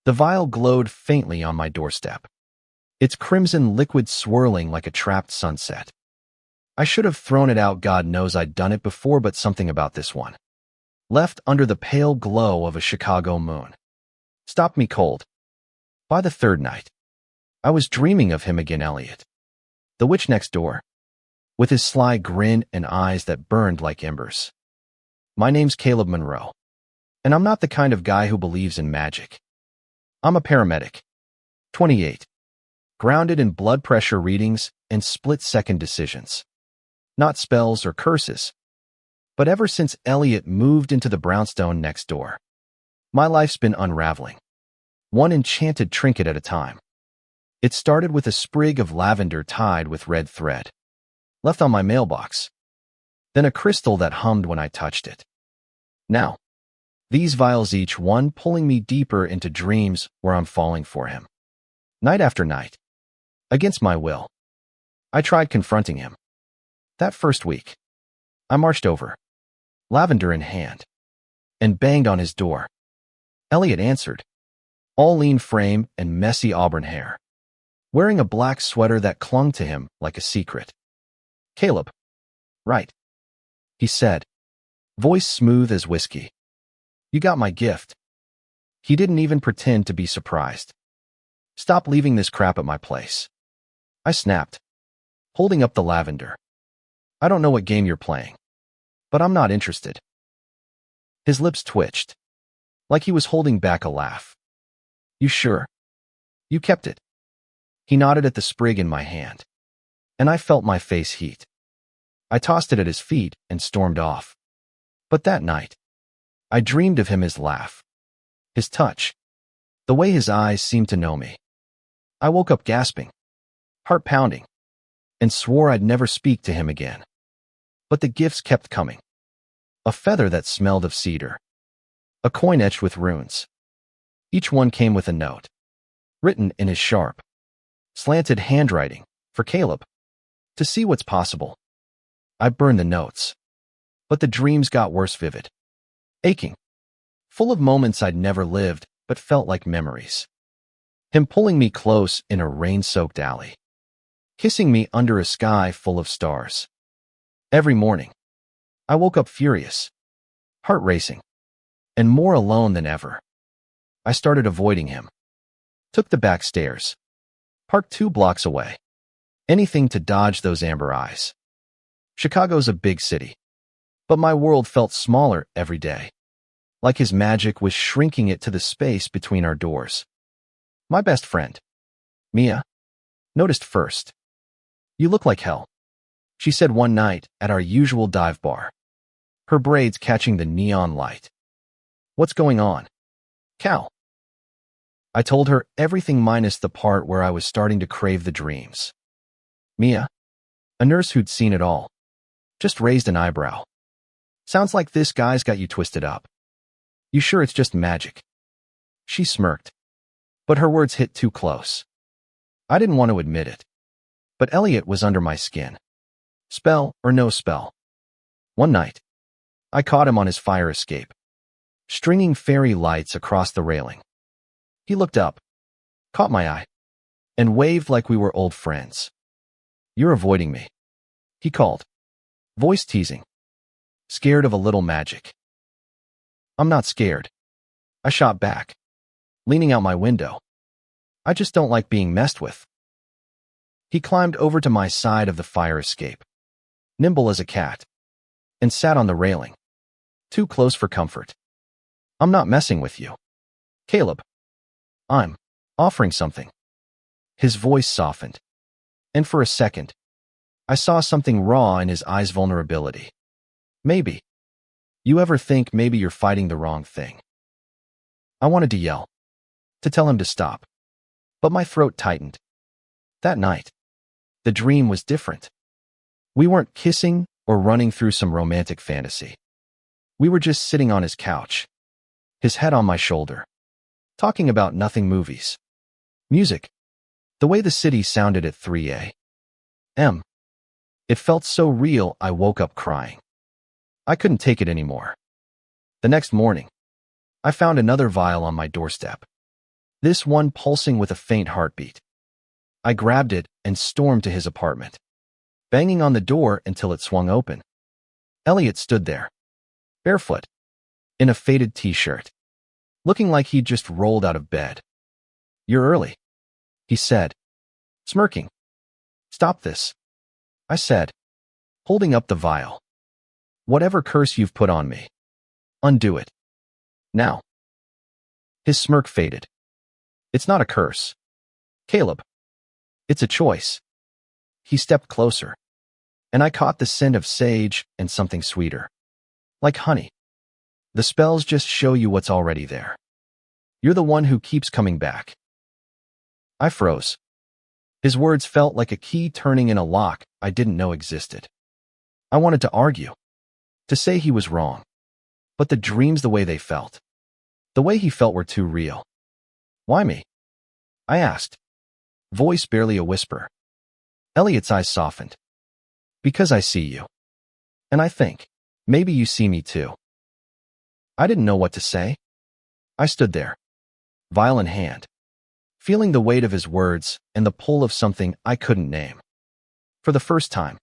The vial glowed faintly on my doorstep, its crimson liquid swirling like a trapped sunset. I should have thrown it out. God knows I'd done it before, but something about this one, left under the pale glow of a Chicago moon, stopped me cold. By the third night, I was dreaming of him again, Elliot, the witch next door, with his sly grin and eyes that burned like embers. My name's Caleb Monroe, and I'm not the kind of guy who believes in magic. I'm a paramedic, 28, grounded in blood pressure readings and split-second decisions. Not spells or curses. But ever since Elliot moved into the brownstone next door, my life's been unraveling, one enchanted trinket at a time. It started with a sprig of lavender tied with red thread, left on my mailbox, then a crystal that hummed when I touched it. Now, these vials, each one pulling me deeper into dreams where I'm falling for him. Night after night, against my will, I tried confronting him. That first week, I marched over, lavender in hand, and banged on his door. Elliot answered, all lean frame and messy auburn hair, wearing a black sweater that clung to him like a secret. Caleb. Right, he said, voice smooth as whiskey. You got my gift. He didn't even pretend to be surprised. Stop leaving this crap at my place, I snapped, holding up the lavender. I don't know what game you're playing, but I'm not interested. His lips twitched, like he was holding back a laugh. You sure? You kept it? He nodded at the sprig in my hand, and I felt my face heat. I tossed it at his feet and stormed off. But that night, I dreamed of him, his laugh, his touch, the way his eyes seemed to know me. I woke up gasping, heart pounding, and swore I'd never speak to him again. But the gifts kept coming. A feather that smelled of cedar, a coin etched with runes. Each one came with a note, written in his sharp, slanted handwriting, for Caleb, to see what's possible. I burned the notes, but the dreams got worse, vivid, aching, full of moments I'd never lived but felt like memories. Him pulling me close in a rain-soaked alley, kissing me under a sky full of stars. Every morning, I woke up furious, heart racing, and more alone than ever. I started avoiding him, took the back stairs, parked 2 blocks away, anything to dodge those amber eyes. Chicago's a big city, but my world felt smaller every day, like his magic was shrinking it to the space between our doors. My best friend, Mia, noticed first. You look like hell, she said one night at our usual dive bar, her braids catching the neon light. What's going on, Cal? I told her everything minus the part where I was starting to crave the dreams. Mia, a nurse who'd seen it all, just raised an eyebrow. Sounds like this guy's got you twisted up. You sure it's just magic? She smirked, but her words hit too close. I didn't want to admit it, but Elliot was under my skin. Spell or no spell. One night, I caught him on his fire escape, stringing fairy lights across the railing. He looked up, caught my eye, and waved like we were old friends. You're avoiding me, he called, voice teasing. Scared of a little magic. I'm not scared, I shot back, leaning out my window. I just don't like being messed with. He climbed over to my side of the fire escape, nimble as a cat, and sat on the railing, too close for comfort. I'm not messing with you, Caleb. I'm offering something. His voice softened, and for a second, I saw something raw in his eyes, vulnerability. Maybe. You ever think maybe you're fighting the wrong thing? I wanted to yell, to tell him to stop, but my throat tightened. That night, the dream was different. We weren't kissing or running through some romantic fantasy. We were just sitting on his couch, his head on my shoulder, talking about nothing, movies, music, the way the city sounded at 3 a.m. It felt so real I woke up crying. I couldn't take it anymore. The next morning, I found another vial on my doorstep, this one pulsing with a faint heartbeat. I grabbed it and stormed to his apartment, banging on the door until it swung open. Elliot stood there, barefoot, in a faded t-shirt, looking like he'd just rolled out of bed. "You're early," he said, smirking. "Stop this," I said, holding up the vial. "Whatever curse you've put on me, undo it. Now." His smirk faded. "It's not a curse, Caleb. It's a choice." He stepped closer, and I caught the scent of sage and something sweeter, like honey. "The spells just show you what's already there. You're the one who keeps coming back." I froze. His words felt like a key turning in a lock I didn't know existed. I wanted to argue, to say he was wrong. But the dreams, the way they felt, the way he felt, were too real. "Why me?" I asked, voice barely a whisper. Elliot's eyes softened. "Because I see you. And I think, maybe you see me too." I didn't know what to say. I stood there, vial in hand, feeling the weight of his words and the pull of something I couldn't name. For the first time,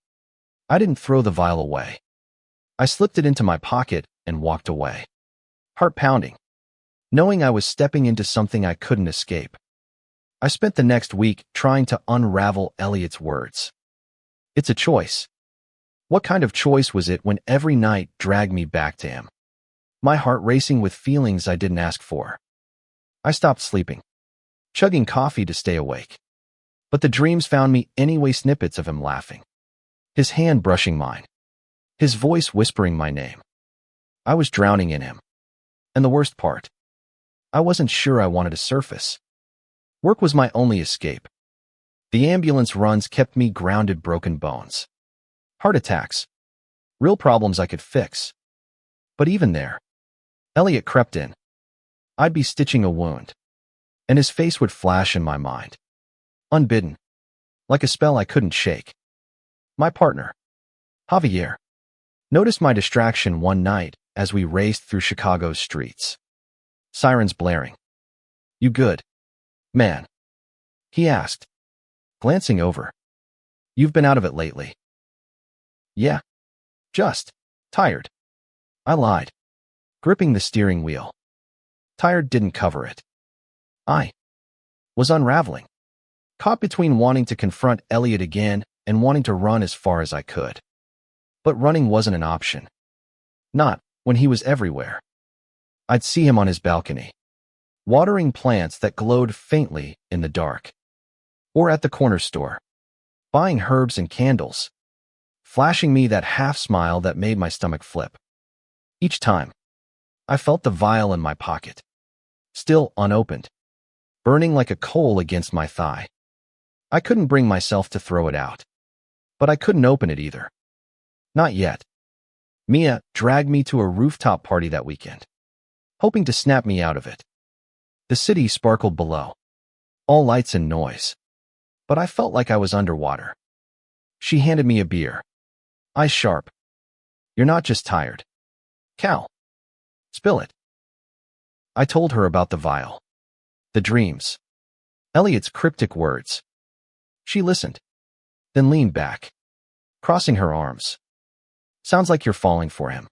I didn't throw the vial away. I slipped it into my pocket and walked away, heart pounding, knowing I was stepping into something I couldn't escape. I spent the next week trying to unravel Elliot's words. It's a choice. What kind of choice was it when every night dragged me back to him? My heart racing with feelings I didn't ask for. I stopped sleeping, chugging coffee to stay awake. But the dreams found me anyway, snippets of him laughing, his hand brushing mine, his voice whispering my name. I was drowning in him. And the worst part, I wasn't sure I wanted to surface. Work was my only escape. The ambulance runs kept me grounded, broken bones. Heart attacks. Real problems I could fix. But even there, Elliot crept in. I'd be stitching a wound, and his face would flash in my mind, unbidden, like a spell I couldn't shake. My partner, Javier, noticed my distraction one night as we raced through Chicago's streets. Sirens blaring. "You good, man?" he asked, glancing over. "You've been out of it lately." "Yeah, just tired," I lied, gripping the steering wheel. Tired didn't cover it. I was unraveling, caught between wanting to confront Elliot again and wanting to run as far as I could. But running wasn't an option. Not when he was everywhere. I'd see him on his balcony, watering plants that glowed faintly in the dark, or at the corner store, buying herbs and candles, flashing me that half smile that made my stomach flip. Each time, I felt the vial in my pocket, still unopened, burning like a coal against my thigh. I couldn't bring myself to throw it out, but I couldn't open it either. Not yet. Mia dragged me to a rooftop party that weekend, hoping to snap me out of it. The city sparkled below, all lights and noise, but I felt like I was underwater. She handed me a beer, eyes sharp. "You're not just tired, Cal. Spill it." I told her about the vial, the dreams, Elliot's cryptic words. She listened, then leaned back, crossing her arms. "Sounds like you're falling for him.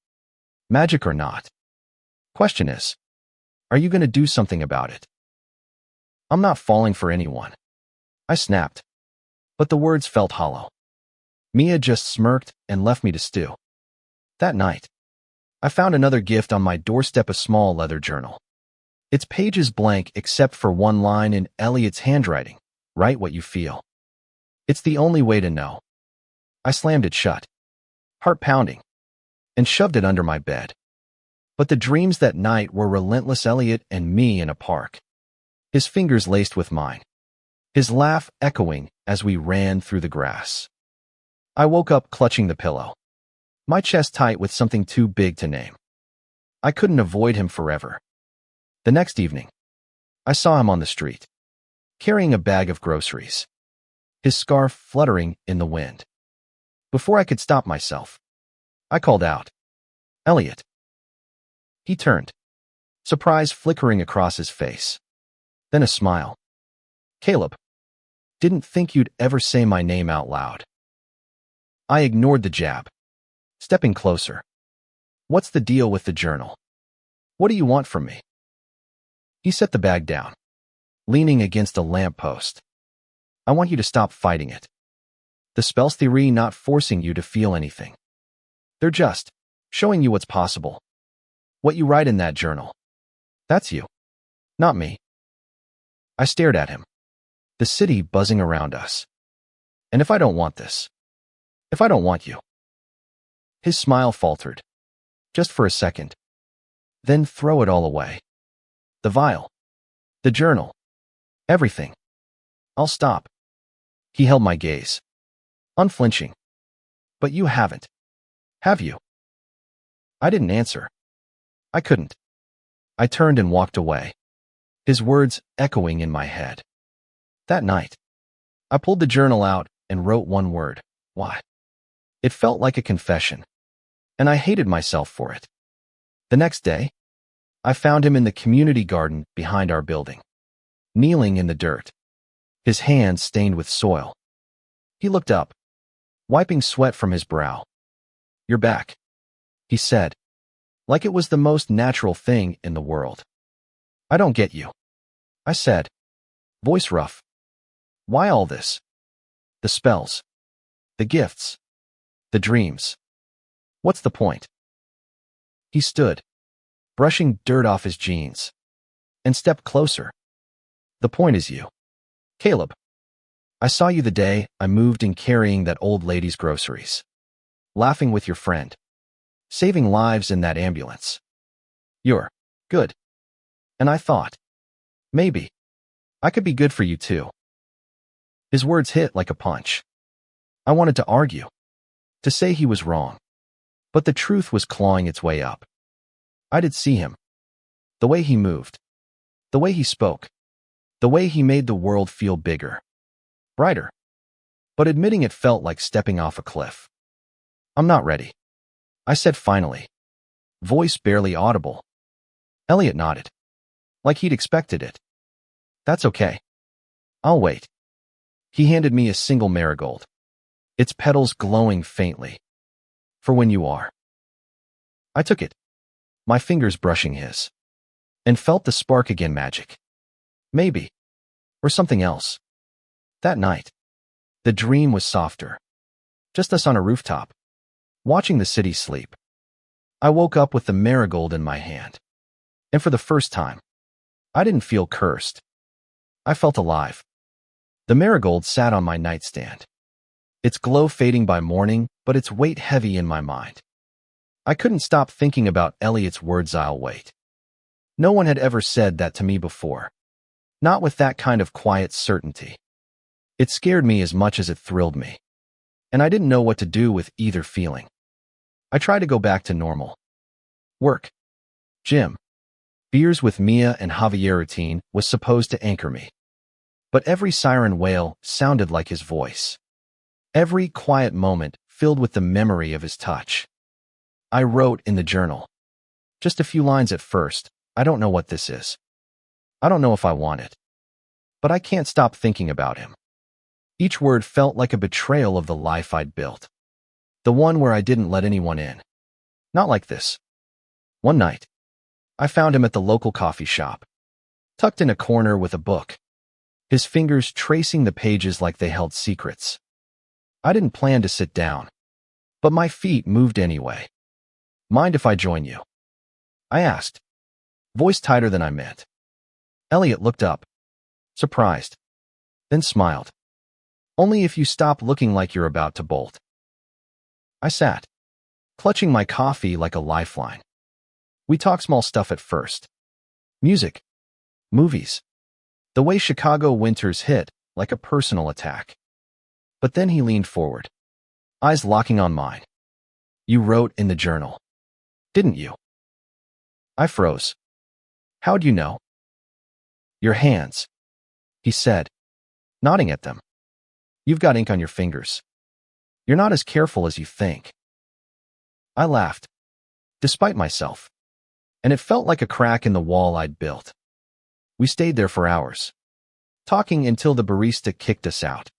Magic or not. Question is, are you going to do something about it?" "I'm not falling for anyone," I snapped, but the words felt hollow. Mia just smirked and left me to stew. That night, I found another gift on my doorstep, a small leather journal. Its pages blank except for one line in Elliot's handwriting: "Write what you feel. It's the only way to know." I slammed it shut, heart pounding, and shoved it under my bed. But the dreams that night were relentless. Elliot and me in a park, his fingers laced with mine, his laugh echoing as we ran through the grass. I woke up clutching the pillow, my chest tight with something too big to name. I couldn't avoid him forever. The next evening, I saw him on the street, carrying a bag of groceries, his scarf fluttering in the wind. Before I could stop myself, I called out, "Elliot." He turned, surprise flickering across his face. Then a smile. Caleb, didn't think you'd ever say my name out loud. I ignored the jab, stepping closer. What's the deal with the journal? What do you want from me? He set the bag down, leaning against a lamppost. I want you to stop fighting it. The spell's theory not forcing you to feel anything. They're just showing you what's possible. What you write in that journal. That's you, not me. I stared at him, the city buzzing around us. And if I don't want this? If I don't want you? His smile faltered, just for a second. Then throw it all away. The vial, the journal, everything. I'll stop. He held my gaze, unflinching. But you haven't, have you? I didn't answer. I couldn't. I turned and walked away, his words echoing in my head. That night, I pulled the journal out and wrote one word: why? It felt like a confession, and I hated myself for it. The next day, I found him in the community garden behind our building, kneeling in the dirt, his hands stained with soil. He looked up, wiping sweat from his brow. You're back, he said, like it was the most natural thing in the world. I don't get you, I said, voice rough. Why all this? The spells, the gifts, the dreams. What's the point? He stood, brushing dirt off his jeans, and stepped closer. The point is you, Caleb. I saw you the day I moved in carrying that old lady's groceries, laughing with your friend, saving lives in that ambulance. You're good. And I thought, maybe I could be good for you too. His words hit like a punch. I wanted to argue, to say he was wrong, but the truth was clawing its way up. I did see him, the way he moved, the way he spoke, the way he made the world feel bigger, brighter. But admitting it felt like stepping off a cliff. I'm not ready, I said finally, voice barely audible. Elliot nodded, like he'd expected it. That's okay. I'll wait. He handed me a single marigold, its petals glowing faintly. For when you are. I took it, my fingers brushing his, and felt the spark again. Magic. Maybe. Or something else. That night, the dream was softer. Just us on a rooftop, watching the city sleep. I woke up with the marigold in my hand. And for the first time, I didn't feel cursed. I felt alive. The marigold sat on my nightstand, its glow fading by morning, but its weight heavy in my mind. I couldn't stop thinking about Elliot's words. I'll wait. No one had ever said that to me before. Not with that kind of quiet certainty. It scared me as much as it thrilled me. And I didn't know what to do with either feeling. I tried to go back to normal. Work. Gym. Beers with Mia and Javier routine was supposed to anchor me. But every siren wail sounded like his voice. Every quiet moment filled with the memory of his touch. I wrote in the journal. Just a few lines at first. I don't know what this is. I don't know if I want it. But I can't stop thinking about him. Each word felt like a betrayal of the life I'd built. The one where I didn't let anyone in. Not like this. One night, I found him at the local coffee shop, tucked in a corner with a book, his fingers tracing the pages like they held secrets. I didn't plan to sit down, but my feet moved anyway. Mind if I join you? I asked, voice tighter than I meant. Elliot looked up, surprised, then smiled. Only if you stop looking like you're about to bolt. I sat, clutching my coffee like a lifeline. We talked small stuff at first. Music, movies, the way Chicago winters hit like a personal attack. But then he leaned forward, eyes locking on mine. You wrote in the journal, didn't you? I froze. How'd you know? Your hands, he said, nodding at them. You've got ink on your fingers. You're not as careful as you think. I laughed, despite myself, and it felt like a crack in the wall I'd built. We stayed there for hours, talking until the barista kicked us out.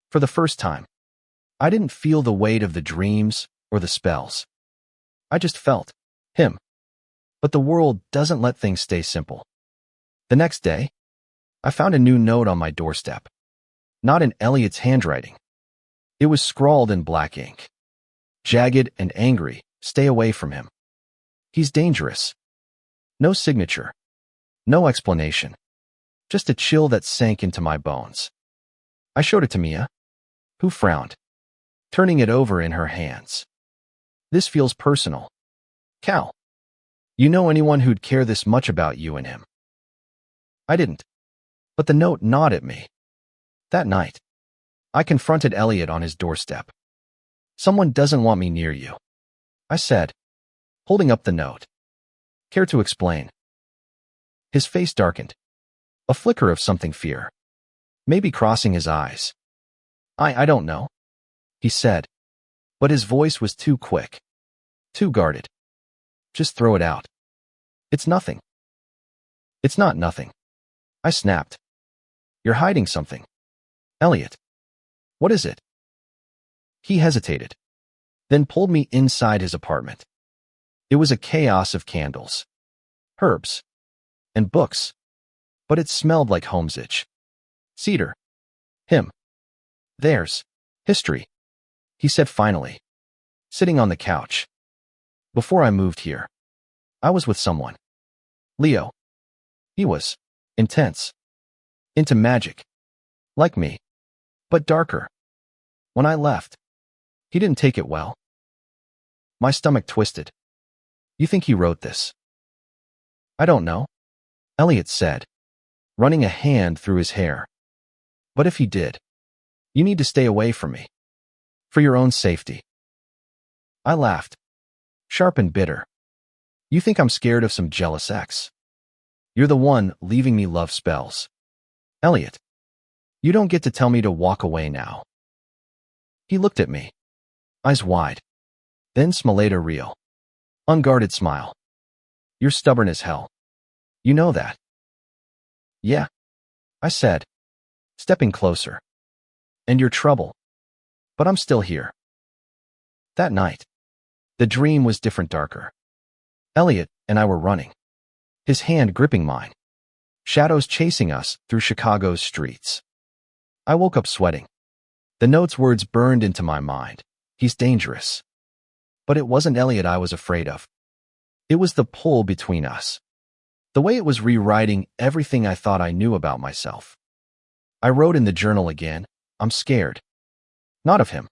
For the first time, I didn't feel the weight of the dreams or the spells. I just felt him. But the world doesn't let things stay simple. The next day, I found a new note on my doorstep. Not in Elliot's handwriting. It was scrawled in black ink. Jagged and angry, stay away from him. He's dangerous. No signature. No explanation. Just a chill that sank into my bones. I showed it to Mia, who frowned, turning it over in her hands. This feels personal. Cal, you know anyone who'd care this much about you and him? I didn't. But the note gnawed at me. That night, I confronted Elliot on his doorstep. Someone doesn't want me near you, I said, holding up the note. Care to explain? His face darkened. A flicker of something fear. Maybe crossing his eyes. I don't know, he said, but his voice was too quick, too guarded. Just throw it out. It's nothing. It's not nothing, I snapped. You're hiding something. Elliot. What is it? He hesitated, then pulled me inside his apartment. It was a chaos of candles, herbs, and books, but it smelled like homesick. Cedar. Him. Theirs. History. He said finally, sitting on the couch. Before I moved here, I was with someone. Leo. He was intense. Into magic. Like me. But darker. When I left, he didn't take it well. My stomach twisted. You think he wrote this? I don't know, Elliot said, running a hand through his hair. But if he did, you need to stay away from me. For your own safety. I laughed, sharp and bitter. You think I'm scared of some jealous ex? You're the one leaving me love spells. Elliot, you don't get to tell me to walk away now. He looked at me, eyes wide, then smiled a real, unguarded smile. You're stubborn as hell. You know that. Yeah, I said, stepping closer. And you're trouble. But I'm still here. That night, the dream was different, darker. Elliot and I were running, his hand gripping mine, shadows chasing us through Chicago's streets. I woke up sweating. The note's words burned into my mind. He's dangerous. But it wasn't Elliot I was afraid of. It was the pull between us. The way it was rewriting everything I thought I knew about myself. I wrote in the journal again, I'm scared. Not of him,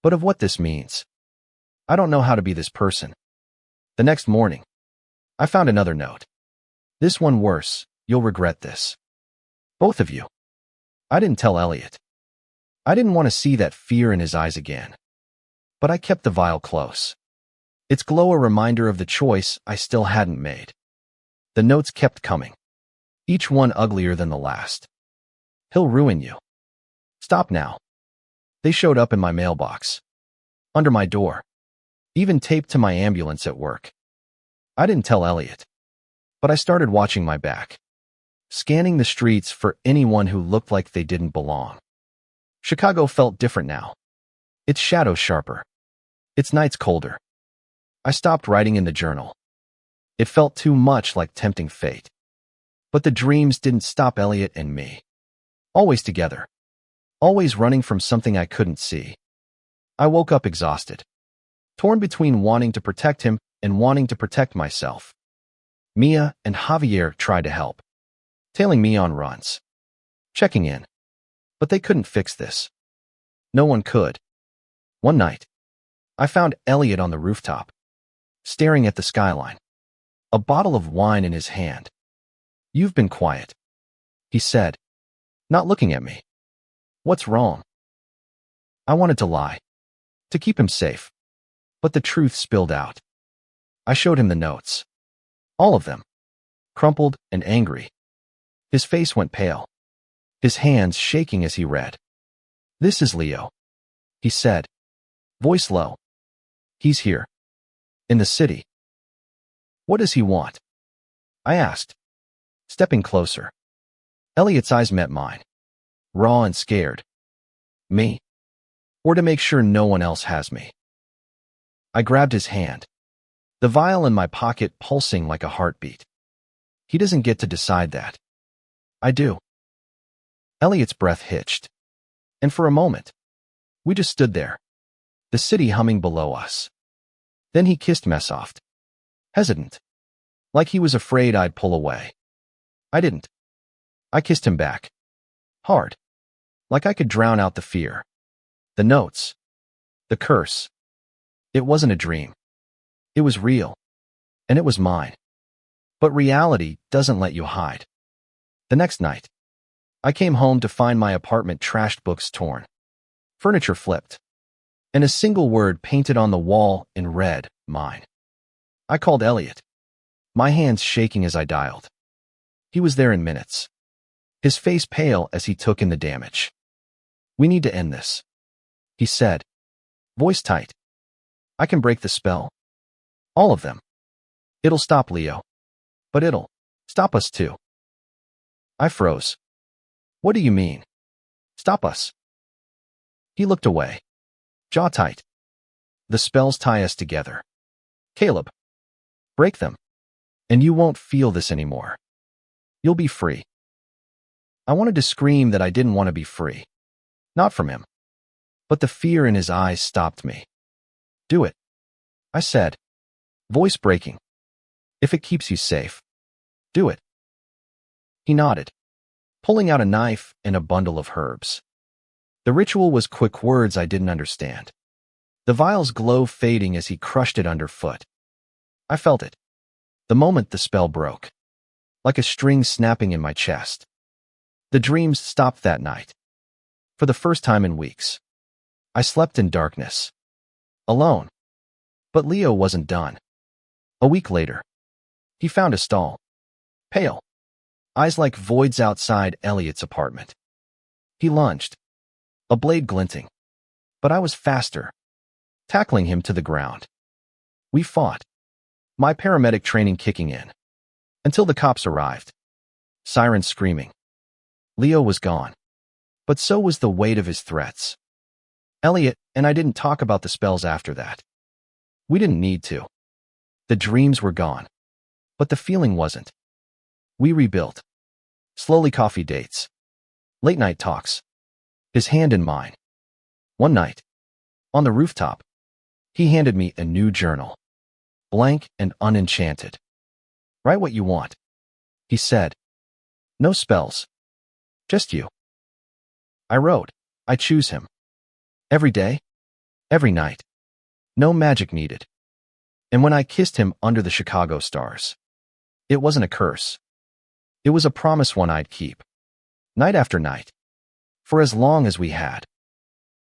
but of what this means. I don't know how to be this person. The next morning, I found another note. This one worse, you'll regret this. Both of you. I didn't tell Elliot. I didn't want to see that fear in his eyes again. But I kept the vial close. Its glow a reminder of the choice I still hadn't made. The notes kept coming, each one uglier than the last. He'll ruin you. Stop now. They showed up in my mailbox, under my door, even taped to my ambulance at work. I didn't tell Elliot, but I started watching my back, scanning the streets for anyone who looked like they didn't belong. Chicago felt different now. Its shadows sharper, its nights colder. I stopped writing in the journal. It felt too much like tempting fate. But the dreams didn't stop Elliot and me. Always together. Always running from something I couldn't see. I woke up exhausted, torn between wanting to protect him and wanting to protect myself. Mia and Javier tried to help, tailing me on runs, checking in. But they couldn't fix this. No one could. One night, I found Elliot on the rooftop, staring at the skyline, a bottle of wine in his hand. You've been quiet, he said, not looking at me. What's wrong? I wanted to lie, to keep him safe, but the truth spilled out. I showed him the notes. All of them, crumpled and angry. His face went pale, his hands shaking as he read. This is Leo, he said, voice low. He's here. In the city. What does he want? I asked, Stepping closer, Elliot's eyes met mine, raw and scared. Me? Or to make sure no one else has me? I grabbed his hand, the vial in my pocket pulsing like a heartbeat. He doesn't get to decide that. I do. Elliot's breath hitched, and for a moment, we just stood there, the city humming below us. Then he kissed me soft, hesitant, like he was afraid I'd pull away. I didn't. I kissed him back, hard, like I could drown out the fear, the notes, the curse. It wasn't a dream. It was real, and it was mine. But reality doesn't let you hide. The next night, I came home to find my apartment trashed, books torn, furniture flipped, and a single word painted on the wall in red, mine. I called Elliot, my hands shaking as I dialed. He was there in minutes, his face pale as he took in the damage. "We need to end this," he said, voice tight. "I can break the spell. All of them. It'll stop Leo. But it'll stop us too." I froze. "What do you mean? Stop us?" He looked away, jaw tight. "The spells tie us together. Caleb. Break them, and you won't feel this anymore. You'll be free." I wanted to scream that I didn't want to be free. Not from him. But the fear in his eyes stopped me. "Do it," I said, voice breaking. "If it keeps you safe, do it." He nodded, pulling out a knife and a bundle of herbs. The ritual was quick words I didn't understand. The vial's glow fading as he crushed it underfoot. I felt it. The moment the spell broke, like a string snapping in my chest. The dreams stopped that night. For the first time in weeks, I slept in darkness, alone. But Leo wasn't done. A week later, he found a stall, pale, eyes like voids outside Elliot's apartment. He lunged, a blade glinting, but I was faster, tackling him to the ground. We fought, my paramedic training kicking in, until the cops arrived, sirens screaming. Leo was gone, but so was the weight of his threats. Elliot and I didn't talk about the spells after that. We didn't need to. The dreams were gone, but the feeling wasn't. We rebuilt. Slowly, coffee dates, late night talks, his hand in mine. One night, on the rooftop, he handed me a new journal, blank and unenchanted. "Write what you want," he said. "No spells. Just you." I wrote, "I choose him. Every day, every night. No magic needed." And when I kissed him under the Chicago stars, it wasn't a curse. It was a promise, one I'd keep, night after night, for as long as we had.